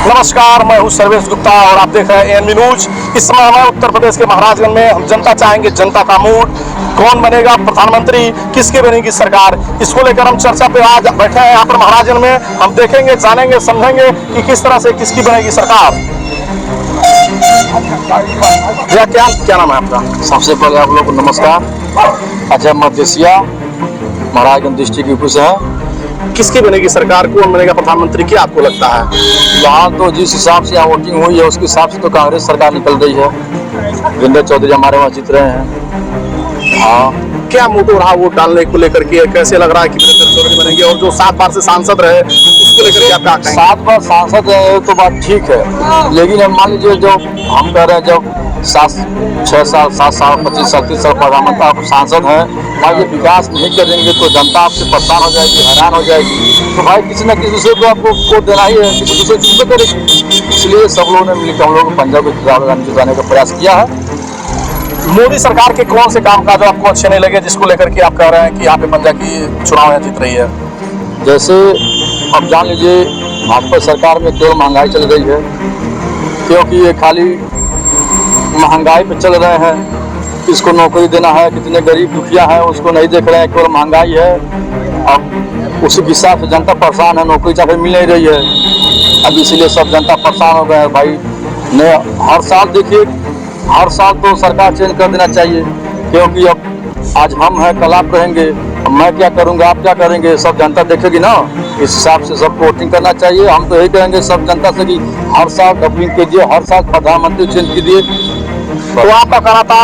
नमस्कार, मैं हूं सर्वेश गुप्ता और आप देख रहे हैं एएनबी न्यूज। इस समय हमें उत्तर प्रदेश के महाराजगंज में हम जनता चाहेंगे, जनता का मूड, कौन बनेगा प्रधानमंत्री, किसकी बनेगी सरकार, इसको लेकर हम चर्चा पे आज बैठे हैं यहाँ पर महाराजगंज में। हम देखेंगे, जानेंगे, समझेंगे कि किस तरह से किसकी बनेगी सरकार। भैया क्या नाम है आपका? सबसे पहले आप लोग को नमस्कार। अजय मदेसिया, महाराजगंज डिस्ट्रिक्ट यूपी से है। किसकी बनेगी सरकार, कौन बनेगा प्रधानमंत्री, क्या आपको लगता है? फिलहाल तो जिस हिसाब से यहाँ वोटिंग हुई है उसके हिसाब से तो कांग्रेस सरकार निकल रही है। वीरेंद्र चौधरी हमारे वहाँ जीत रहे हैं। हाँ, क्या मोटो रहा वोट डालने को लेकर के, कैसे लग रहा है कि वीरेंद्र चौधरी बनेंगे? और जो 7 बार से सांसद रहे उसको लेकर के आप क्या कहेंगे? 7 बार सांसद है तो बात ठीक है, लेकिन अब मान लीजिए जो हम कह रहे हैं जब 6 साल 7 साल 25 साल 30 साल प्रधानमंत्री आप सांसद हैं, भाई ये विकास नहीं करेंगे तो जनता आपसे परेशान हो जाएगी, हैरान हो जाएगी। तो भाई किसी न किसी दूसरे को आपको वोट देना ही है, किसी दूसरे चीज़ करेगी। इसलिए सब लोगों ने मिलकर हम लोग पंजाब को राहुल गांधी जिताने का प्रयास किया है। मोदी सरकार के कौन से काम काज आपको अच्छे नहीं लगे जिसको लेकर के आप कह रहे हैं कि यहाँ पे पंजाब की चुनाव यहाँ जीत रही है? जैसे अब जान लीजिए भाजपा सरकार में केवल महंगाई चल रही है, क्योंकि ये खाली महंगाई पे चल रहे हैं। किसको नौकरी देना है, कितने गरीब दुखिया हैं उसको नहीं देख रहे हैं, केवल महंगाई है। अब उसी हिसाब से जनता परेशान है, नौकरी चाहे मिल नहीं रही है। अब इसीलिए सब जनता परेशान हो गए हैं भाई। ने हर साल देखिए, हर साल तो सरकार चेंज कर देना चाहिए, क्योंकि अब आज हम हैं कल आप रहेंगे, अब मैं क्या करूँगा आप क्या करेंगे सब जनता देखेगी ना। इस हिसाब से सबको वोटिंग करना चाहिए। हम तो यही कहेंगे सब जनता से कि हर साल डबलिंग कीजिए, हर साल प्रधानमंत्री चेंज कीजिए। तो आपका कहना था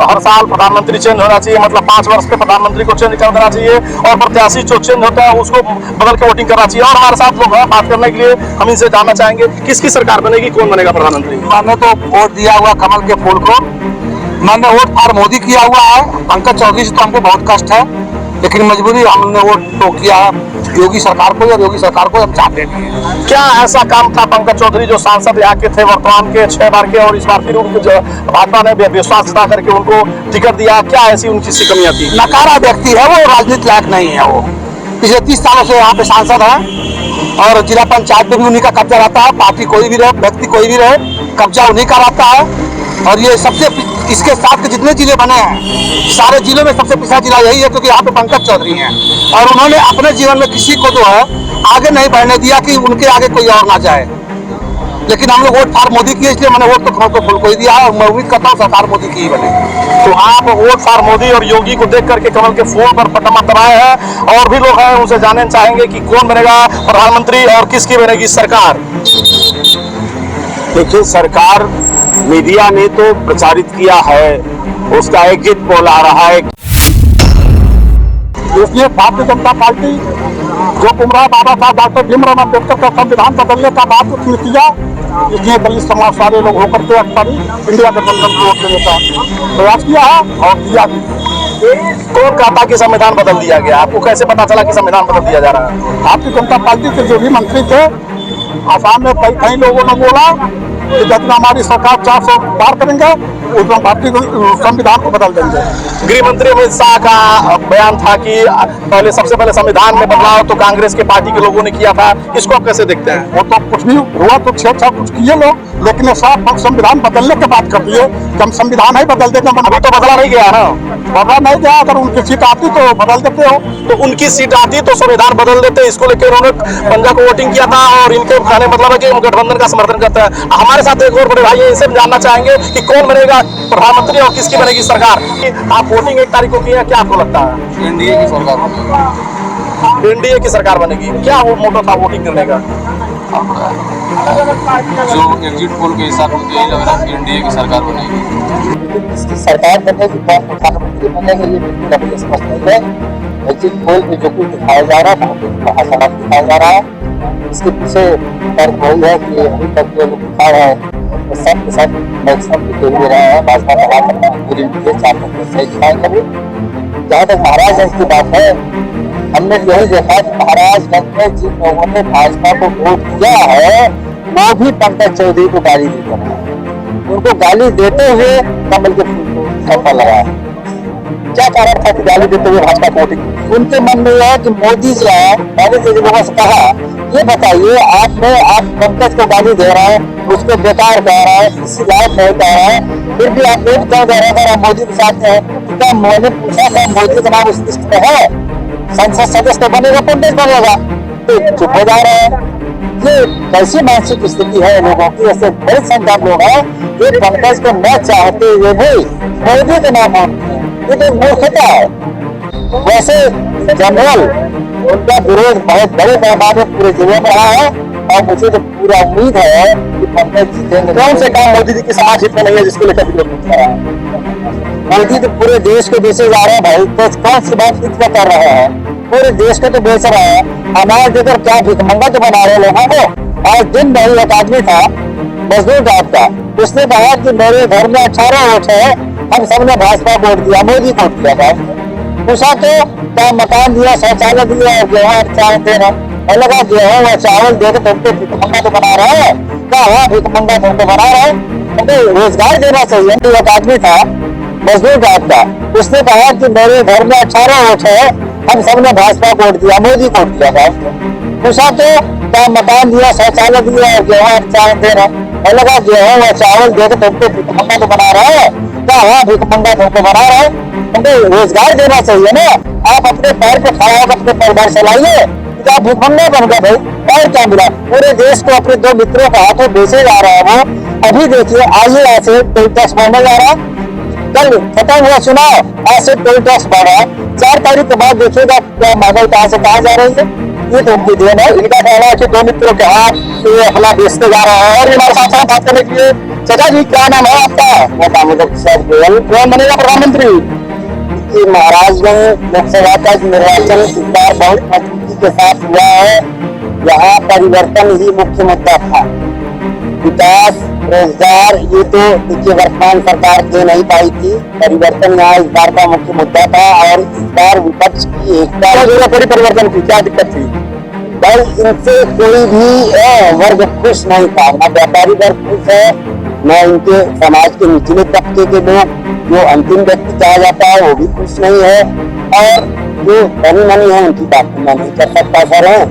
हर साल प्रधानमंत्री चेंज होना चाहिए, मतलब 5 वर्ष पे प्रधानमंत्री को चेंज कर देना चाहिए और प्रत्याशी जो चेंज होता है उसको बदल के वोटिंग करना चाहिए। और हमारे साथ लोग हैं बात करने के लिए, हम इनसे जानना चाहेंगे किसकी सरकार बनेगी, कौन बनेगा प्रधानमंत्री? मैंने तो वोट दिया हुआ कमल के फूल को, मैंने वोट फॉर मोदी किया हुआ है। पंकज चौधरी से तो हमको बहुत कष्ट है, लेकिन मजबूरी हमने वोट तो किया है योगी सरकार को, और योगी सरकार को हम चाहते नहीं है। क्या ऐसा काम था पंकज चौधरी जो सांसद यहाँ के थे वर्तमान के 6 बार के, और इस बार फिर उनको भाजपा ने विश्वास जता करके उनको टिकट दिया, क्या ऐसी उनकी सी कमियां थी? नकारा व्यक्ति है वो, राजनीति लायक नहीं है वो। पिछले 30 सालों से यहाँ पे सांसद है और जिला पंचायत में भी उन्हीं का कब्जा रहता है। पार्टी कोई भी रहे, व्यक्ति कोई भी रहे, कब्जा उन्हीं का रहता है। और ये सबसे इसके साथ के जितने जिले बने हैं सारे जिलों में सबसे पिछड़ा जिला यही है, क्योंकि यहाँ पे पंकज चौधरी हैं और उन्होंने अपने जीवन में किसी को जो है आगे नहीं बढ़ने दिया कि उनके आगे कोई और ना जाए। लेकिन हम लोग वोट फॉर मोदी किए, इसलिए मैंने वोट तो कमल को फूल को ही दिया है और मैं उम्मीद करता हूँ सरकार मोदी की ही बनेगी। तो आप वोट फॉर मोदी और योगी को देख करके कमल के फूल पर पटमा दबाए हैं। और भी लोग हैं, उनसे जानना चाहेंगे कि कौन बनेगा प्रधानमंत्री और किसकी बनेगी सरकार। देखिए, सरकार मीडिया ने तो प्रचारित किया है, उसका एग्जिट पोल आ रहा है। इसलिए भारतीय जनता पार्टी जो गुमराह बाबा साहब डॉक्टर भीमराव अम्बेडकर का संविधान बदलने का बात किया, इसलिए दलित समाज सारे लोग होकर के इंडिया गठबंधन को वोट देने का प्रयास किया है और दिया भी। कौन कहता कि संविधान बदल दिया गया? आपको कैसे पता चला कि संविधान बदल दिया जा रहा है? भारतीय जनता पार्टी के जो भी मंत्री थे, आसाम में कई लोगों ने बोला कि जितना हमारी सरकार 400 पार करेंगे उसमें भारतीय संविधान को बदल देंगे। गृह मंत्री अमित शाह का बयान था कि पहले सबसे पहले संविधान में बदलाव तो कांग्रेस के पार्टी के लोगों ने किया था, इसको आप कैसे देखते हैं? वो तो कुछ भी हुआ तो छेड़छाड़ कुछ किए लोग, लेकिन साफ संविधान बदलने के बात कर दिए कि हम संविधान ही बदल देते। अभी तो बदला नहीं गया ना, बदला नहीं गया। अगर उनकी सीट आती तो बदल देते हो, तो उनकी सीट आती तो संविधान बदल देते। इसको लेकर उन्होंने पंजाब को वोटिंग किया था और इनके कहने मतलब है कि हम गठबंधन का समर्थन करते हैं। हमारे साथ एक और बड़े भाई है, इनसे जानना चाहेंगे कि कौन बनेगा प्रधानमंत्री और किसकी बनेगी सरकार। आप वोटिंग 1 तारीख को किया, क्या आपको लगता है? एनडीए की सरकार बनेगी। एनडीए की सरकार बनेगी। क्या वो मोटो था वोटिंग करने का? जो एग्जिट पोल के हिसाब से यही लग रहा है कि एनडीए की सरकार बनेगी। इसकी सरकार बनेगी, कौन प्रधानमंत्री बनेंगे ये बिल्कुल अभी स्पष्ट नहीं है। एग्जिट पोल में जो कुछ दिखाया जा रहा है बहुत हताशाजनक दिखाया जा रहा है। इसके पीछे तर्क वही है कि अभी तक जो लोग दिखा रहे हैं वो सब के सब मैक्सिमम लिखे हुए रहे हैं। भाजपा का पूरी 4 सही दिखाएंगे। भी जहाँ तक महाराजगंज की बात है, हमने यही देखा कि महाराजगंज में जिन लोगों ने भाजपा को वोट दिया है वो भी पंकज चौधरी को गाली देते हैं। उनको गाली देते हुए कमल के फूल को सफल लगा। क्या कारण था कि गाली देते हुए भाजपा को वोटिंग? उनके मन में यह है कि मोदी जो है, मैंने जो लोगों से कहा ये बताइए, आप पंकज को गाली दे रहे हैं, उसको बेकार कह रहे हैं, किसी लायक नहीं कह रहे हैं, फिर भी आप वोट क्यों दे रहे हैं? अगर आप मोदी के साथ हैं, तो क्या मोदी पूछा क्या मोदी का नाम उस लिस्ट में है? संसद सदस्य तो बनेगा, पंकज बनेगा, तो चुप हो जा रहे हैं। ये कैसी मानसिक स्थिति है लोगों की? ऐसे बड़ी संख्या लोग हैं जो पंकज को न चाहते हुए भी मोदी के नाम मानते हैं। ये तो मूर्खता है। वैसे जनरल उनका विरोध बहुत बड़े पैमाने पूरे जिले में रहा है और मुझे तो पूरा उम्मीद है कि पंकज जीतेंगे। कौन से काम मोदी जी के समाज हित में नहीं है जिसको लेकर विरोध कर रहा है? मोदी तो पूरे देश को बेचे जा रहे हैं भाई, तो कौन सी बात कितना कर रहे हैं? पूरे देश को तो बेच रहे हैं। अनाज देकर क्या भिखमंगा तो बना रहे हैं लोगों को। आज दिन भर एक आदमी था मजदूर टाइप का, उसने कहा कि मेरे घर में 18 वोट है, हम सबने भाजपा वोट दिया, मोदी को दिया था। पूछा तो क्या मकान दिया, शौचालय दिया और गेहूँ चावल दे रहा है। लगा गेहूँ और चावल देकर तुमको भिखमंगा तो बना रहे हैं क्या? हाँ, भिखमंगा तुमको बना रहे हैं, तो रोजगार देना चाहिए। एक आदमी था मजदूर टाइप का, उसने कहा कि मेरे घर में 18 वोट है, हम सबने भाजपा वोट दिया, मोदी को दिया था। पूछा तो क्या मकान दिया, शौचालय दिया और गेहूँ चावल दे रहा है। लगा गेहूँ और चावल देकर तुमको भिखमंगा तो बना रहे हैं क्या? हाँ, भिखमंगा तुमको बना रहे हैं, तो रोजगार देना चाहिए ना। आप अपने पैर पे खड़ा होकर अपने परिवार चलाइए, तो आप भिखमंगा बन गए भाई। और क्या मिला? पूरे देश को अपने दो मित्रों का हाथों बेचे जा रहा है वो। अभी देखिए, आज ही ऐसे टोल टैक्स बढ़ने जा रहा है। कल खत्म हुआ चुनाव, आज से टोल टैक्स बढ़ रहा है। 4 तारीख के बाद देखिएगा क्या महंगाई कहाँ से कहाँ जा रही है। ये तो उनकी देन है। इनका कहना है कि दो मित्रों के हाथ ये अपना बेचते जा रहा है। और हमारे साथ बात करने के लिए, चाचा जी क्या नाम है आपका? मैं दामोदर प्रसाद गोयल। कौन बनेगा प्रधानमंत्री? महाराजगंज लोकसभा का निर्वाचन इस बार बहुत मजबूती के साथ हुआ है। यहाँ परिवर्तन ही मुख्य मुद्दा था। विकास, रोजगार, ये तो देखिए वर्तमान सरकार दे नहीं पाई थी। परिवर्तन यहाँ इस बार का मुख्य मुद्दा था और इस बार विपक्ष की एकता बड़ी परिवर्तन की क्या दिक्कत थी? भाई, इनसे कोई भी वर्ग खुश नहीं था। न व्यापारी वर्ग खुश है, न इनके समाज के निचले तबके के लोग, जो अंतिम व्यक्ति कहा जाता है वो भी खुश नहीं है, और जो धनी मनी है उनकी बात मैं नहीं कर सकता सर है।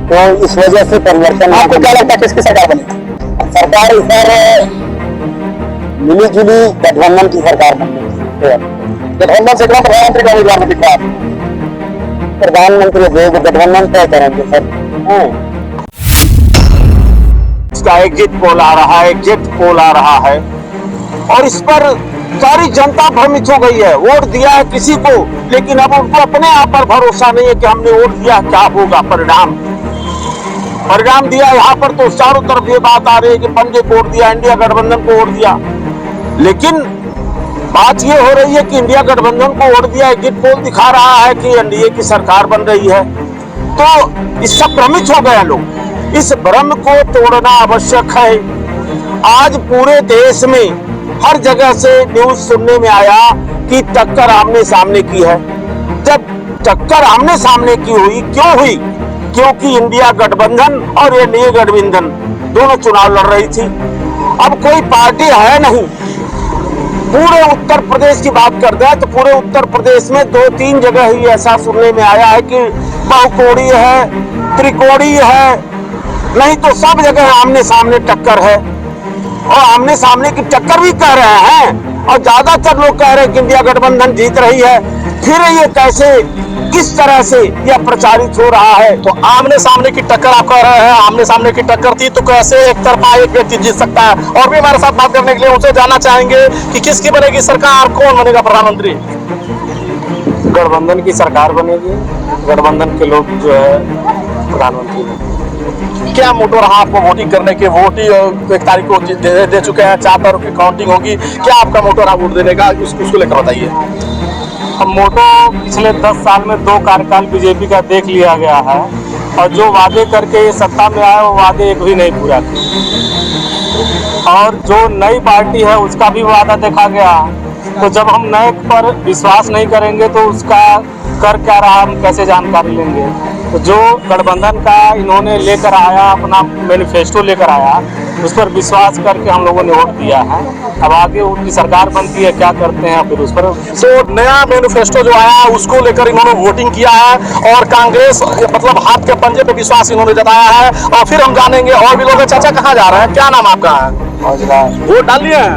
तो इस वजह से परिवर्तन। आपको क्या लगता है किसकी सरकार बनेगी? सरकार इस बार मिली जुली गठबंधन की सरकार बनेगी। गठबंधन से कौन प्रधानमंत्री का उम्मीदवार दिख रहा है? प्रधानमंत्री जो गठबंधन तय करेंगे सर। इसका एग्जिट पोल आ रहा है, एग्जिट पोल आ रहा है, और इस पर सारी जनता भ्रमित हो गई है। वोट दिया है किसी को, लेकिन अब उनको अपने आप पर भरोसा नहीं है कि हमने वोट दिया, क्या होगा परिणाम दिया। यहाँ पर तो चारों तरफ ये बात आ रही है कि पंजे को वोट दिया, इंडिया गठबंधन को वोट दिया, लेकिन बात ये हो रही है कि इंडिया गठबंधन को वोट दिया। एग्जिट पोल दिखा रहा है कि एनडीए की सरकार बन रही है। तो इससे भ्रमित हो गए लोग। इस भ्रम को तोड़ना आवश्यक है। आज पूरे देश में हर जगह से न्यूज सुनने में आया कि टक्कर आमने सामने की है। जब टक्कर आमने सामने की हुई, क्यों हुई? क्योंकि इंडिया गठबंधन और एनडीए गठबंधन दोनों चुनाव लड़ रही थी। अब कोई पार्टी है नहीं। पूरे उत्तर प्रदेश की बात करते हैं तो पूरे उत्तर प्रदेश में 2-3 जगह ही ऐसा सुनने में आया है कि बहुकोणीय है, त्रिकोणीय है, नहीं तो सब जगह आमने सामने टक्कर है। और आमने सामने की टक्कर भी कह रहे हैं, और ज्यादातर लोग कह रहे हैं कि इंडिया गठबंधन जीत रही है। फिर ये कैसे, किस तरह से यह प्रचारित हो रहा है? तो आमने सामने की टक्कर आप कह रहे हैं, आमने सामने की टक्कर थी तो कैसे एक तरफा एक व्यक्ति जीत सकता है? और भी हमारे साथ बात करने के लिए उनसे जानना चाहेंगे कि किसकी बनेगी सरकार, कौन बनेगा प्रधानमंत्री? गठबंधन की सरकार बनेगी। गठबंधन के लोग जो है प्रधानमंत्री बनेंगे। क्या मोटो रहा आपको वोटिंग करने के? वोट ही 1 तारीख को दे चुके हैं, 4 तारीख की काउंटिंग होगी। क्या आपका मोटो रहा वोट देने का, उसको लेकर बताइए। अब मोटो पिछले 10 साल में 2 कार्यकाल बीजेपी का देख लिया गया है, और जो वादे करके ये सत्ता में आए वो वादे एक भी नहीं पूरा किए। और जो नई पार्टी है उसका भी वादा देखा गया। तो जब हम नए पर विश्वास नहीं करेंगे तो उसका कर क्या रहा हम कैसे जानकारी लेंगे? तो जो गठबंधन का इन्होंने लेकर आया, अपना मैनिफेस्टो लेकर आया, उस पर विश्वास करके हम लोगों ने वोट दिया है। अब आगे उनकी सरकार बनती है, क्या करते हैं फिर उस पर। तो नया मैनिफेस्टो जो आया है उसको लेकर इन्होंने वोटिंग किया है और कांग्रेस मतलब हाथ के पंजे पे विश्वास इन्होंने जताया है। और फिर हम जानेंगे और भी लोग हैं। चाचा कहाँ जा रहे हैं, क्या नाम आपका है? वोट डाल लिए हैं?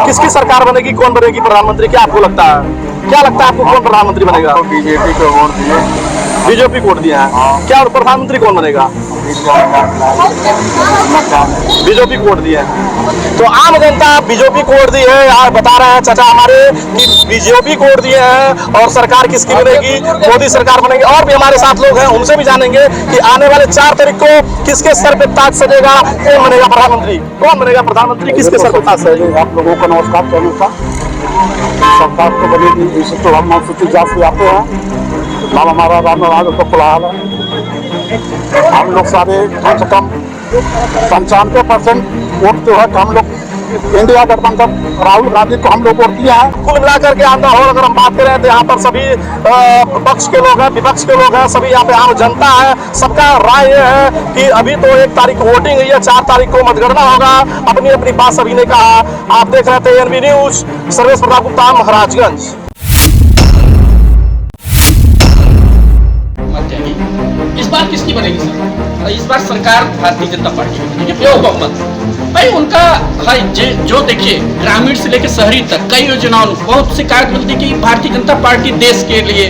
किसकी सरकार बनेगी, कौन बनेगी प्रधानमंत्री, क्या आपको लगता है? क्या लगता है आपको कौन प्रधानमंत्री बनेगा? बीजेपी को वोट दिए। बीजेपी को वोट दिया है। क्या और प्रधानमंत्री कौन बनेगा? बीजेपी को वोट दिया है। तो आम जनता बीजेपी को वोट दी है। यार बता रहे हैं चाचा हमारे कि बीजेपी को वोट दिए हैं और सरकार किसकी बनेगी? मोदी सरकार बनेगी। और भी हमारे साथ लोग हैं, उनसे भी जानेंगे कि आने वाले 4 तारीख को किसके सर पे ताज सजेगा, कौन बनेगा प्रधानमंत्री, कौन बनेगा प्रधानमंत्री, किसके सर पे ताज सजेगा? आप लोगों को नमस्कार कहने का। सरकार तो बनेगी, इसे तो हम अनुसूचित जात से आते हैं। नाम हमारा राम नारायण तो फिलहाल है। हम लोग सारे कम से कम 95% वोट जो है हम लोग इंडिया गठबंधन राहुल गांधी को हम लोग वोट दिया है। कुल मिलाकर के आंध्र और अगर हम बात करें तो यहाँ पर सभी पक्ष के लोग हैं, विपक्ष के लोग हैं, सभी यहाँ पे आम जनता है। सबका राय ये है कि अभी तो 1 तारीख को वोटिंग हुई है, 4 तारीख को मतगणना होगा। अपनी अपनी बात सभी ने कहा। आप देख रहे थे एनबी न्यूज, सर्वेश प्रताप गुप्ता, महाराजगंज। इस बार किसकी बनेगी सरकार? इस बार सरकार भारतीय जनता पार्टी की बनेगी, बेहद बहुमत। भाई उनका भाई जो देखिए ग्रामीण से लेकर शहरी तक कई योजनाओं बहुत शिकायत मिलती कि भारतीय जनता पार्टी देश के लिए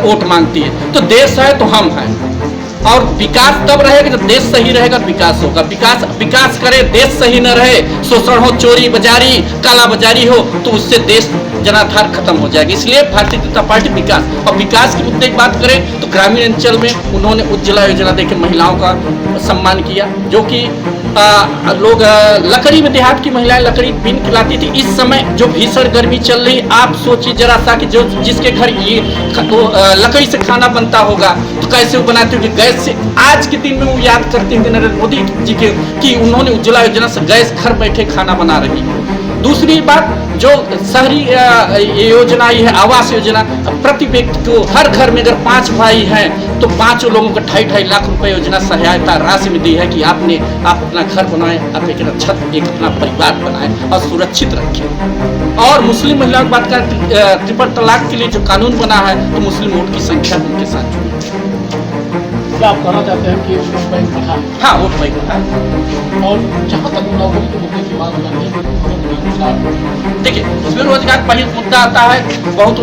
वोट मांगती है। तो देश है तो हम हैं, और विकास तब रहेगा जब देश सही रहेगा, विकास होगा। विकास करे, देश सही न रहे, शोषण हो, चोरी बाजारी, काला बाजारी हो, तो उससे देश जनाधार खत्म हो जाएगी। इसलिए भारतीय जनता पार्टी विकास, और विकास के मुद्दे की बात करें तो ग्रामीण अंचल में उन्होंने उज्ज्वला योजना देकर महिलाओं का सम्मान किया, जो कि लोग लकड़ी में, देहात की महिलाएं लकड़ी बीन खिलाती थी। इस समय जो भीषण गर्मी चल रही, आप सोचिए जरा सा कि जो जिसके घर ये लकड़ी से खाना बनता होगा तो कैसे वो बनाते होंगे गैस से। आज के दिन में वो याद करते हैं नरेंद्र मोदी जी के कि उन्होंने उज्ज्वला योजना से गैस घर बैठे खाना बना रही है। दूसरी बात, जो शहरी योजना ये है आवास योजना, प्रति व्यक्ति को हर घर में अगर 5 भाई हैं तो 5 लोगों को 2.5 लाख रुपए योजना सहायता राशि में दी है कि आप अपना घर बनाएं, आप एक छत, एक अपना परिवार बनाएं और सुरक्षित रखें। और मुस्लिम महिलाओं की बात करें, ट्रिपल तलाक के लिए जो कानून बना है तो मुस्लिम वोट की संख्या उनके साथ जुड़ी। क्या आप कहना चाहते हैं कि वोट बैंक दिखा? हाँ, वोट बैंक दिखा। और जहाँ तक नौकरी के मुद्दे की बात करते हैं, देखिए बेरोजगार पहले मुद्दा आता है। बहुत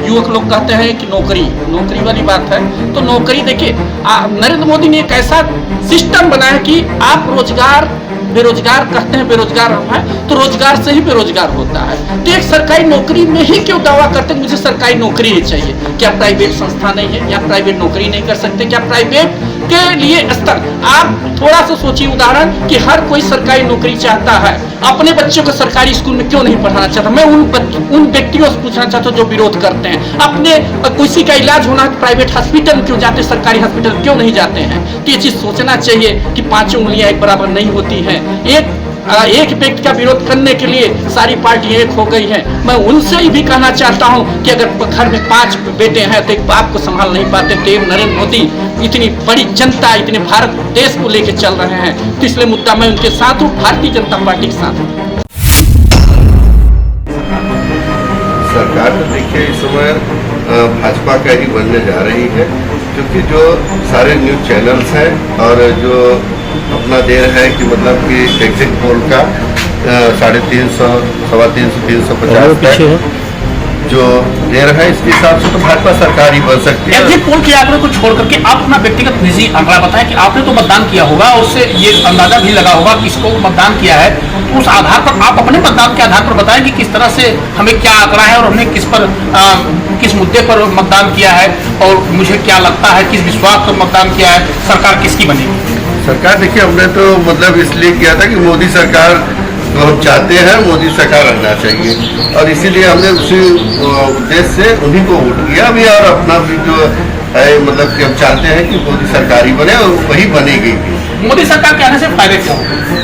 युवक लोग कहते हैं कि नौकरी वाली बात है। तो नौकरी देखिए, नरेंद्र मोदी ने एक ऐसा सिस्टम बनाया कि आप बेरोजगार कहते हैं, बेरोजगार है तो रोजगार से ही बेरोजगार होता है। तो एक सरकारी नौकरी में ही क्यों दावा करते हैं मुझे सरकारी नौकरी ही चाहिए? क्या प्राइवेट संस्था नहीं है? या प्राइवेट नौकरी नहीं कर सकते? क्या प्राइवेट के लिए स्तर, आप थोड़ा सा सोचिए उदाहरण कि हर कोई सरकारी नौकरी चाहता है, अपने बच्चों को सरकारी स्कूल में क्यों नहीं पढ़ाना चाहता? मैं उन व्यक्तियों से पूछना चाहता हूँ जो विरोध करते हैं। अपने किसी का इलाज होना है प्राइवेट हॉस्पिटल क्यों जाते, सरकारी हॉस्पिटल क्यों नहीं जाते हैं? तो ये चीज सोचना चाहिए कि 5 उंगलियां एक बराबर नहीं होती हैं। एक व्यक्ति का विरोध करने के लिए सारी पार्टी एक हो गई है। मैं उनसे ही भी कहना चाहता हूं कि अगर घर में 5 बेटे हैं तो एक बाप को संभाल नहीं पाते, तो नरेंद्र मोदी इतनी बड़ी जनता, इतने भारत देश को लेकर चल रहे हैं, तो इसलिए मुद्दा मैं उनके साथ हूं, भारतीय जनता पार्टी के साथ हूं। सरकार तो देखिए इस समय भाजपा का ही बनने जा रही है, क्योंकि जो सारे न्यूज चैनल्स हैं और जो अपना दे रहे हैं कि मतलब कि एग्जिट पोल का 350, 350, 350 जो दे रहा है, इसके हिसाब से तो भाजपा सरकार ही बन सकती है। एग्जिट पोल के आंकड़े को छोड़ करके आप अपना व्यक्तिगत निजी आंकड़ा बताएं कि आपने तो मतदान किया होगा, उससे ये अंदाजा भी लगा होगा किसको मतदान किया है। तो उस आधार पर आप अपने मतदान के आधार पर बताएं कि किस तरह से हमें क्या आंकड़ा है और हमने किस मुद्दे पर मतदान किया है और मुझे क्या लगता है, किस विश्वास पर मतदान किया है, सरकार किसकी बनेगी? सरकार देखिए हमने तो मतलब इसलिए किया था कि मोदी सरकार तो हम चाहते हैं, मोदी सरकार रहना चाहिए, और इसीलिए हमने उसी उद्देश्य से उन्हीं को वोट किया भी। और अपना भी जो है मतलब कि हम चाहते हैं कि मोदी सरकार ही बने और वही बनेगी भी। मोदी सरकार के आने से फायदे क्या?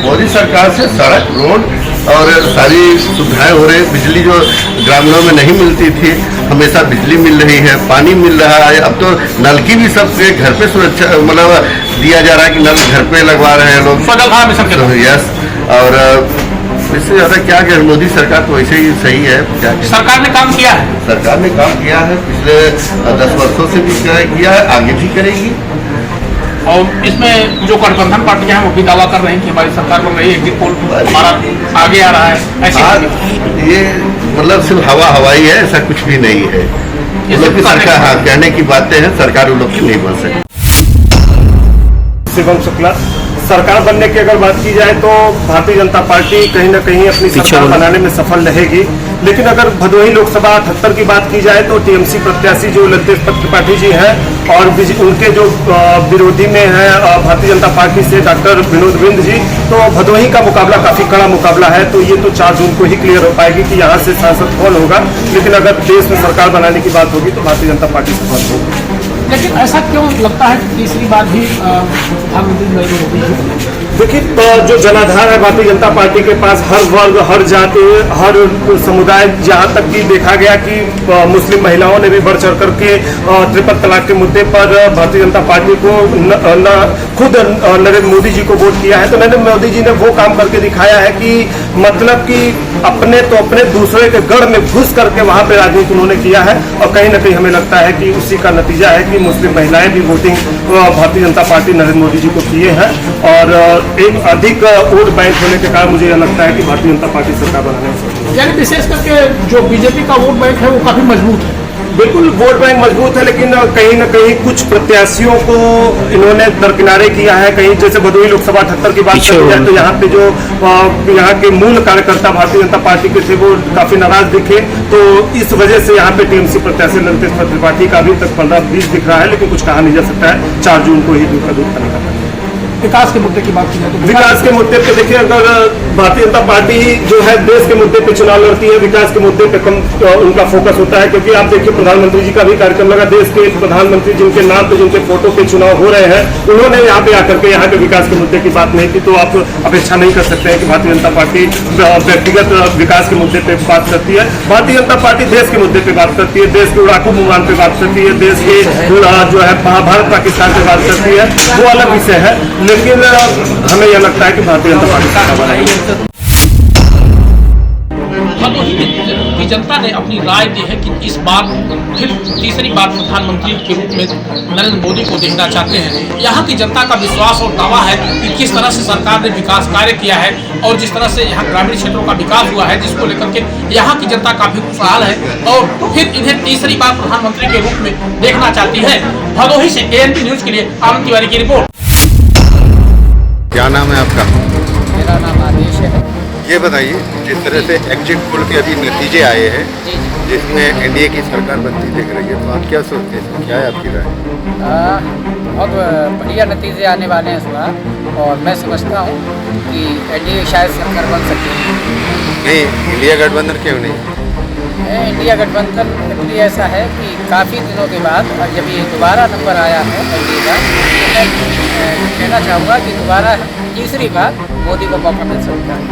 मोदी सरकार से सड़क, रोड और सारी सुविधाएं हो रही। बिजली जो ग्रामीणों में नहीं मिलती थी, हमेशा बिजली मिल रही है, पानी मिल रहा है। अब तो नल की भी सबके घर पे सुरक्षा मतलब दिया जा रहा है कि नल घर पे लगवा रहे हैं लोग। सजल खाना मिशन के तो यस, और इससे ज्यादा क्या कहें, मोदी सरकार तो वैसे ही सही है। क्या कहें? सरकार ने काम किया है, सरकार ने काम किया है, पिछले 10 वर्षों से भी किया है, आगे भी करेगी। और इसमें जो गठबंधन पार्टियां हैं वो भी दावा कर रही हैं कि हमारी सरकार बन रही है, एग्जिट पोल हमारा आगे आ रहा है। ऐसे ये मतलब सिर्फ हवाई है, ऐसा कुछ भी नहीं है। ये लोग की सरकार, हाँ, कहने की बातें हैं, सरकार उन लोग की नहीं बन सकती। शिवम शुक्ला, सरकार बनने की अगर बात की जाए तो भारतीय जनता पार्टी कहीं ना कहीं अपनी सरकार बनाने में सफल रहेगी, लेकिन अगर भदोही लोकसभा 78 की बात की जाए तो टीएमसी प्रत्याशी जो ललितेश त्रिपाठी जी हैं और उनके जो विरोधी में है भारतीय जनता पार्टी से डॉक्टर विनोद बिंद जी, तो भदोही का मुकाबला काफी कड़ा मुकाबला है। तो ये तो 4 जून को ही क्लियर हो पाएगी कि यहाँ से सांसद कौन होगा, लेकिन अगर देश में सरकार बनाने की बात होगी तो भारतीय जनता पार्टी सफल होगी। लेकिन ऐसा क्यों लगता है कि तीसरी बार भी प्रधानमंत्री नरेंद्र मोदी? देखिए, जो जनाधार है भारतीय जनता पार्टी के पास, हर वर्ग, हर जाति, हर समुदाय, जहां तक कि देखा गया कि मुस्लिम महिलाओं ने भी बढ़ चढ़ करके ट्रिपल तलाक के मुद्दे पर भारतीय जनता पार्टी को खुद नरेंद्र मोदी जी को वोट किया है। तो नरेंद्र मोदी जी ने वो काम करके दिखाया है कि मतलब कि अपने दूसरे के गढ़ में घुस करके वहां पे राजनीति उन्होंने किया है, और कहीं ना कहीं हमें लगता है कि उसी का नतीजा है कि मुस्लिम महिलाएं भी वोटिंग भारतीय जनता पार्टी नरेंद्र मोदी जी को किए हैं, और एक अधिक वोट बैंक होने के कारण मुझे यह लगता है कि भारतीय जनता पार्टी सरकार बनाने में सफल है। यानी विशेष करके जो बीजेपी का वोट बैंक है वो काफी मजबूत है। बिल्कुल वोट बैंक मजबूत है, लेकिन कहीं ना कहीं कुछ प्रत्याशियों को इन्होंने दरकिनारे किया है। कहीं जैसे भदोही लोकसभा 78 की बात की जाए तो यहाँ पे जो यहाँ के मूल कार्यकर्ता भारतीय जनता पार्टी के थे वो काफी नाराज दिखे, तो इस वजह से यहाँ पे टीएमसी प्रत्याशी ललितेश त्रिपाठी का अभी तक 15-20 दिख रहा है, लेकिन कुछ कहा नहीं जा सकता है। 4 जून को ही दूध का दूध निकलता है। विकास के मुद्दे की बात की जाए तो विकास के मुद्दे पे देखिए, अगर भारतीय जनता पार्टी जो है देश के मुद्दे पे चुनाव लड़ती है, विकास के मुद्दे पे कम उनका फोकस होता है, क्योंकि आप देखिए प्रधानमंत्री जी का भी कार्यक्रम लगा। देश के प्रधानमंत्री जिनके नाम पे, जिनके फोटो पे चुनाव हो रहे हैं, उन्होंने यहाँ पे आकर के यहाँ के विकास के मुद्दे की बात नहीं की, तो आप अपेक्षा नहीं कर सकते हैं कि भारतीय जनता पार्टी व्यक्तिगत विकास के मुद्दे पे बात करती है। भारतीय जनता पार्टी देश के मुद्दे पे बात करती है, देश के उड़ाकू विमान पे बात करती है, देश के जो है भारत पाकिस्तान पे बात करती है, वो अलग विषय है। लेकिन हमें यह लगता है कि भारतीय जनता पार्टी सरकार बनाएगी। भदोही की जनता ने अपनी राय दी है कि इस बार फिर तीसरी बार प्रधानमंत्री के रूप में नरेंद्र मोदी को देखना चाहते हैं। यहाँ की जनता का विश्वास और दावा है कि किस तरह से सरकार ने विकास कार्य किया है और जिस तरह से यहाँ ग्रामीण क्षेत्रों का विकास हुआ है, जिसको लेकर के यहाँ की जनता काफी खुशहाल है और फिर इन्हें तीसरी बार प्रधानमंत्री के रूप में देखना चाहती है। भदोही से ANP न्यूज के लिए आनंद तिवारी की रिपोर्ट। क्या नाम है आपका? मेरा नाम आदेश है। ये बताइए, जिस तरह से एग्जिट पोल के अभी नतीजे आए हैं जिसमें एनडीए की सरकार बनती दिख रही है, तो आप क्या सोचते हैं, क्या है आपकी राय? बहुत बढ़िया नतीजे आने वाले हैं इस बार, और मैं समझता हूँ कि एनडीए शायद सरकार बन सकती है। नहीं, इंडिया गठबंधन क्यों नहीं? इंडिया गठबंधन इसलिए ऐसा है कि काफ़ी दिनों के बाद जब ये दोबारा नंबर आया है एनडीए का, तो मैं कहना चाहूँगा कि दोबारा तीसरी बार मोदी को मौका मिल सकता है।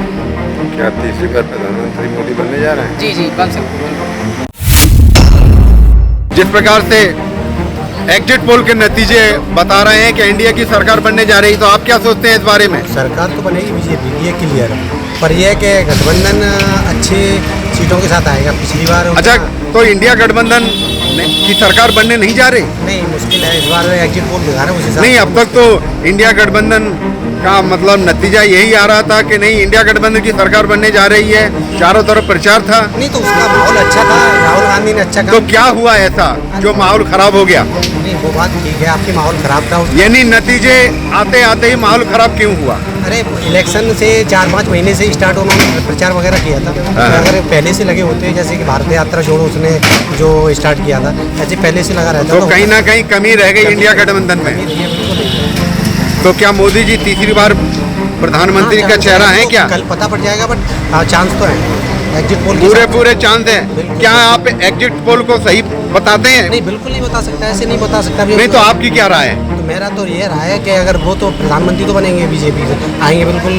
क्या तीसरी बार प्रधानमंत्री मोदी बनने जा रहे हैं? जी जी, बन सकते हैं। जिस प्रकार से एग्जिट पोल के नतीजे बता रहे हैं कि इंडिया की सरकार बनने जा रही, तो आप क्या सोचते हैं इस बारे में? सरकार तो बनेगी बीजेपी, ये क्लियर है, पर यह कि गठबंधन अच्छे सीटों के साथ आएगा। पिछली बार अच्छा, तो इंडिया गठबंधन की सरकार बनने नहीं जा रही? नहीं, मुश्किल है। इस बार एग्जिट पोल दिखा रहे हैं। नहीं, अब तक तो इंडिया गठबंधन का मतलब नतीजा यही आ रहा था कि नहीं, इंडिया गठबंधन की सरकार बनने जा रही है, चारों तरफ प्रचार था। नहीं, तो उसका माहौल अच्छा था, राहुल गांधी ने अच्छा तो क्या हुआ ऐसा जो माहौल खराब हो गया? नहीं, वो बात ठीक है, आपकी माहौल खराब था। यानी नतीजे आते आते ही माहौल खराब क्यों हुआ? अरे इलेक्शन से 4-5 महीने से स्टार्ट उन्होंने प्रचार वगैरह किया था। अगर पहले से लगे होते, जैसे कि भारत यात्रा जोड़ो उसने जो स्टार्ट किया था, ऐसे पहले से लगा रहता तो कहीं ना कहीं कमी रह गई इंडिया गठबंधन में। तो क्या मोदी जी तीसरी बार प्रधानमंत्री का चेहरा है क्या? कल पता पड़ जाएगा, बट चांस तो है। एग्जिट पोल पूरे चांस हैं। क्या आप एग्जिट पोल को सही बताते हैं? नहीं, बिल्कुल नहीं बता सकता, ऐसे नहीं बता सकता। नहीं, तो आपकी क्या राय है? तो मेरा तो ये राय है कि अगर वो तो प्रधानमंत्री तो बनेंगे, बीजेपी से आएंगे बिल्कुल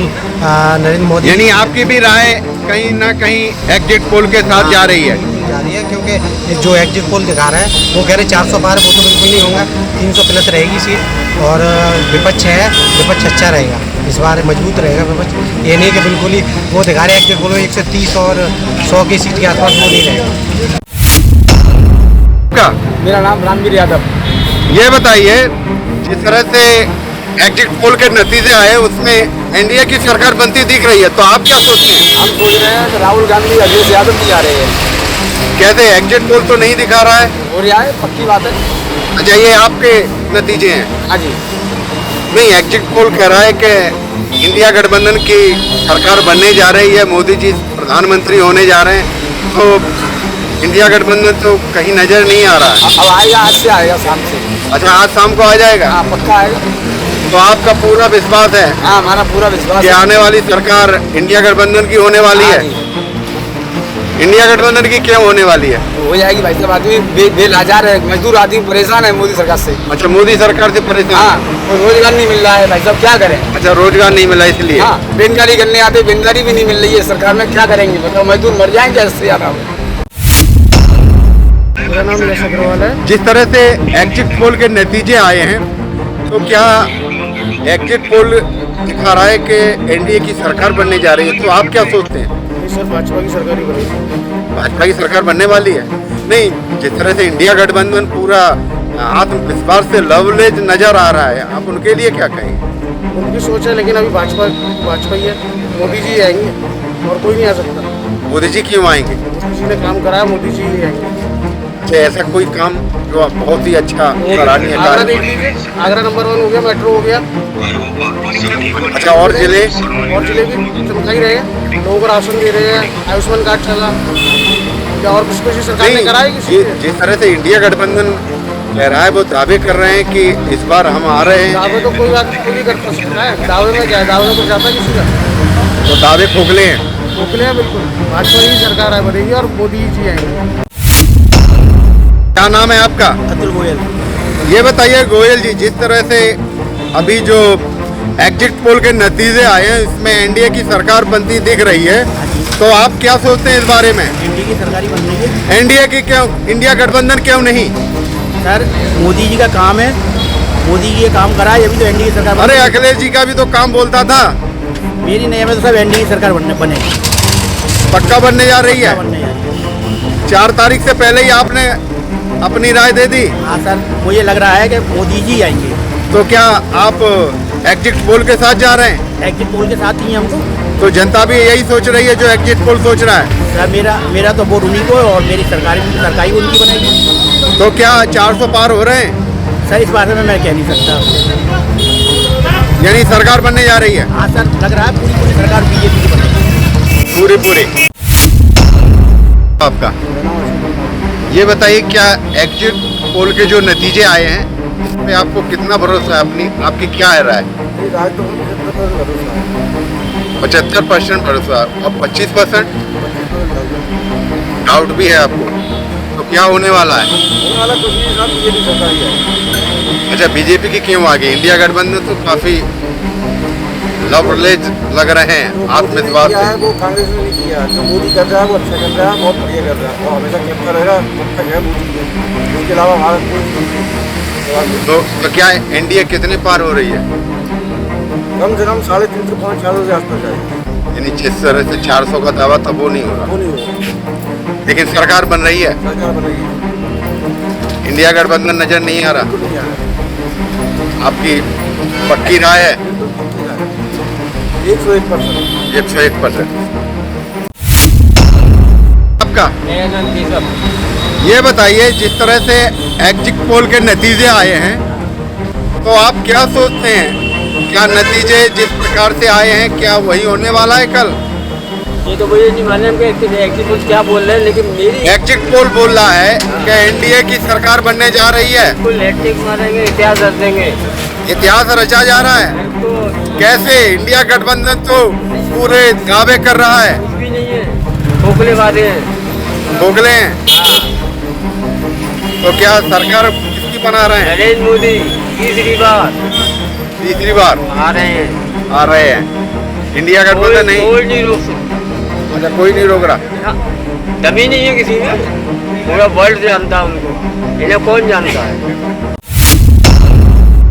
नरेंद्र मोदी। यानी आपकी भी राय कहीं ना कहीं एग्जिट पोल के साथ जा रही है। जा रही है, क्योंकि जो एग्जिट पोल दिखा रहे हैं वो कह रहे 400 पार, वो तो बिल्कुल नहीं होगा, 300 प्लस रहेगी सीट। और विपक्ष है, विपक्ष अच्छा रहेगा, इस बार मजबूत रहेगा विपक्ष। ये नहीं कि बिल्कुल ही वो दिखा रहे एग्जिट पोल 130 और 100 की सीट के आसपास, वो नहीं रहेगा। मेरा नाम रामवीर यादव। ये बताइए, जिस तरह से एग्जिट पोल के नतीजे आए उसमें एनडीए की सरकार बनती दिख रही है, तो आप क्या सोचते हैं? हम सोच रहे हैं कि राहुल गांधी अखिलेश यादव भी आ रहे हैं। कहते हैं एग्जिट पोल तो नहीं दिखा रहा है। हो रहा है, पक्की बात है। अच्छा, ये आपके नतीजे हैं? हाँ जी। नहीं, एग्जिट पोल कह रहा है कि इंडिया गठबंधन की सरकार बनने जा रही है, मोदी जी प्रधानमंत्री होने जा रहे हैं, तो इंडिया गठबंधन तो कहीं नजर नहीं आ रहा है। अब आएगा, आज से आएगा, शाम से। अच्छा, आज शाम को आ जाएगा? हाँ, पक्का आएगा। तो आपका पूरा विश्वास है? हाँ, हमारा पूरा विश्वास कि है आने वाली सरकार इंडिया गठबंधन की होने वाली है। इंडिया गठबंधन की क्यों होने वाली है? हो जाएगी भाई साहब, आदमी बेलाचार है, मजदूर आदमी परेशान है मोदी सरकार से। अच्छा, मोदी सरकार से परेशान? हाँ, रोजगार नहीं मिल रहा है भाई साहब, क्या करें? अच्छा, रोजगार नहीं मिला इसलिए? हाँ, बेरोजगारी करने आते, बेरोजगारी भी नहीं मिल रही है सरकार में, क्या करेंगे बताओ? मजदूर मर जाएंगे इससे ज्यादा। मेरा नाम यश अग्रवाल है। जिस तरह से एग्जिट पोल के नतीजे आए हैं, तो क्या एग्जिट पोल दिखा रहा है कि एनडीए की सरकार बनने जा रही है, तो आप क्या सोचते हैं? सर, भाजपा की सरकार ही बनेगी। भाजपा की सरकार बनने वाली है? नहीं, जिस तरह से इंडिया गठबंधन पूरा आत्मविश्वास से लवलेज नजर आ रहा है, आप उनके लिए क्या कहेंगे? उनकी सोच है, लेकिन अभी भाजपा ही है, मोदी जी आएंगे और कोई नहीं आ सकता। मोदी जी क्यों आएंगे? मोदी जी ने काम कराया, मोदी जी ही आएंगे। अच्छा, ऐसा कोई काम जो बहुत ही अच्छा सराहनीय आगरा कार्य? देख लीजिए, आगरा नंबर 1 हो गया, मेट्रो हो गया। अच्छा, और जिले? और जिले भी चमका ही रहे हैं, लोगों को राशन दे रहे हैं, आयुष्मान कार्ड चला, क्या और कुछ सरकार ने करा है किसी ने? जिस तरह से इंडिया गठबंधन कह रहा है, वो दावे कर रहे हैं कि इस बार हम आ रहे हैं। दावे तो कोई बात कोई नहीं कर सकता है, दावे में क्या है, दावे में कुछ आता किसी का? तो दावे खोखले हैं? खोखले हैं बिल्कुल। भाजपा ही सरकार है बनेगी और मोदी जी आएंगे। क्या नाम है आपका? अतुल गोयल। ये बताइए गोयल जी, जिस तरह से अभी जो एग्जिट पोल के नतीजे आए हैं, इसमें एनडीए की सरकार बनती दिख रही है, तो आप क्या सोचते हैं इस बारे में? एनडीए की सरकार ही बन रही है। एनडीए की क्यों, इंडिया गठबंधन क्यों नहीं? सर, मोदी जी का काम है, मोदी जी ये काम करा है, अभी तो एनडीए की सरकार। अरे, अखिलेश जी का भी तो काम बोलता था। मेरी नहीं है, तो सब एनडीए की सरकार बनेगी। पक्का बनने जा रही है? 4 तारीख से पहले ही आपने अपनी राय दे दी? हाँ सर, मुझे लग रहा है कि मोदी जी आएंगे। तो क्या आप एग्जिट पोल के साथ जा रहे हैं? एग्जिट पोल के साथ ही हम तो जनता भी यही सोच रही है जो एग्जिट पोल सोच रहा है? सर, मेरा तो वोट उन्हीं को है और मेरी सरकारी उनकी बनेगी। तो क्या 400 पार हो रहे हैं? सर, इस बारे में मैं कह नहीं सकता। यानी सरकार बनने जा रही है? हाँ सर, लग रहा है पूरी सरकार बीजेपी की बनेगी। पूरी। आपका ये बताइए, क्या एग्जिट पोल के जो नतीजे आए हैं, इसमें आपको कितना भरोसा है? आपकी क्या है राय? 75% भरोसा और 25% डाउट भी है आपको? तो क्या होने वाला है? अच्छा, बीजेपी की क्यों आगे? इंडिया गठबंधन तो काफी लवलेज लग रहे हैं, आत्मविश्वास से। वो कांग्रेस ने नहीं किया, जो मोदी कर रहा है वो अच्छा कर रहा है, बहुत बढ़िया कर रहा है, वो हमेशा करता रहेगा जब तक है मोदी है। उसके अलावा भारत तो क्या एनडीए कितने पार हो रही है? कम से कम 350 से 400 के आसपास जाएगी। यानी जिस तरह से 400 का दावा था वो नहीं हो रहा, लेकिन सरकार बन रही है। इंडिया गठबंधन नजर नहीं आ रहा। आपकी पक्की राय है? 101%। आपका ये बताइए, जिस तरह से एग्जिट पोल के नतीजे आए हैं, तो आप क्या सोचते हैं? क्या नतीजे जिस प्रकार से आए हैं, क्या वही होने वाला है कल? ये तो मुझे नहीं मालूम कि एग्जिट पोल क्या बोल रहे हैं, लेकिन मेरी एग्जिट पोल बोल रहा है कि एनडीए की सरकार बनने जा रही है। फुल हैट्रिक मारेंगे, इतिहास रच देंगे। इतिहास रचा जा रहा है? कैसे? इंडिया गठबंधन तो पूरे दावे कर रहा है। कुछ भी नहीं है, खोखले वादे हैं, भोगले हैं। तो क्या सरकार किसकी बना रहे हैं? नरेंद्र मोदी तीसरी बार आ रहे हैं। इंडिया गठबंधन नहीं? कोई नहीं रोक सकता। अच्छा, कोई नहीं रोक रहा। दम ही नहीं है किसी में। पूरा वर्ल्ड जानता है उनको, इन्हें कौन जानता है।